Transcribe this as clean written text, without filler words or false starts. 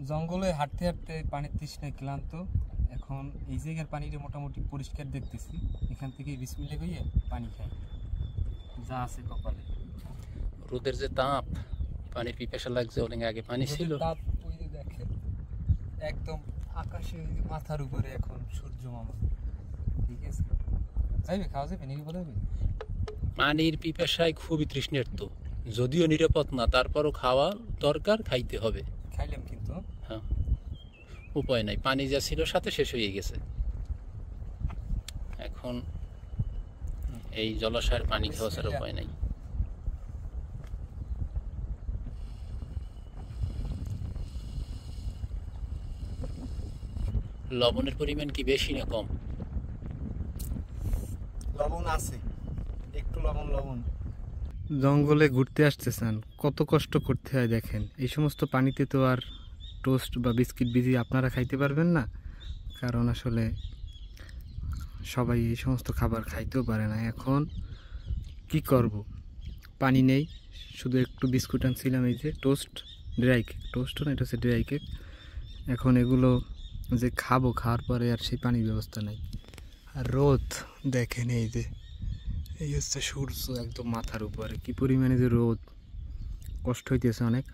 জঙ্গলে হাঁটতে হাঁটতে পানির তৃষ্ণায় ক্লান্ত। এখন এই জায়গার পানিটা মোটামুটি পরিষ্কার দেখতেছি। এখান থেকে বিসমিল্লাহ কইয়ে পানি খাই, যা আছে কপালে। রোদের যে তাপ, পানির পিপাসা লাগছে। অনেক আগে পানি ছিল। তাপ ওই যে দেখেন একদম আকাশে মাথার উপরে এখন সূর্য মামা। ঠিক আছে, যাইবে খাওয়া যাবে নাকি বলা যাবে? পানির পিপাসায় খুবই তৃষ্ণার্ত, যদিও নিরাপদ না, তারপরও খাওয়া দরকার, খাইতে হবে। খাইলাম কিন্তু হ্যাঁ, উপায় নাই, পানি যা ছিল সাথে শেষ হয়ে গেছে। এখন এই জলাশয়ের পানি খাওয়া ছাড়া উপায় নাই। লবণের পরিমাণ কি বেশি না কম? লবণ আছে, একটু লবণ। জঙ্গলে ঘুরতে আসতেছেন, কত কষ্ট করতে হয় দেখেন। এই সমস্ত পানিতে তো আর টোস্ট বা বিস্কিট ভিজিয়ে আপনারা খাইতে পারবেন না, কারণ আসলে সবাই এই সমস্ত খাবার খাইতেও পারে না। এখন কি করব, পানি নেই, শুধু একটু বিস্কুট আনছিলাম, এই যে টোস্ট, ড্রাই কেক, টোস্ট না, এটা হচ্ছে ড্রাই কেক। এখন এগুলো যে খাবো, খাওয়ার পরে আর সেই পানির ব্যবস্থা নাই। আর রোদ দেখেন, এই হচ্ছে সূর্য একদম মাথার উপরে, কি পরিমাণে যে রোদ, কষ্ট হইতেছে অনেক।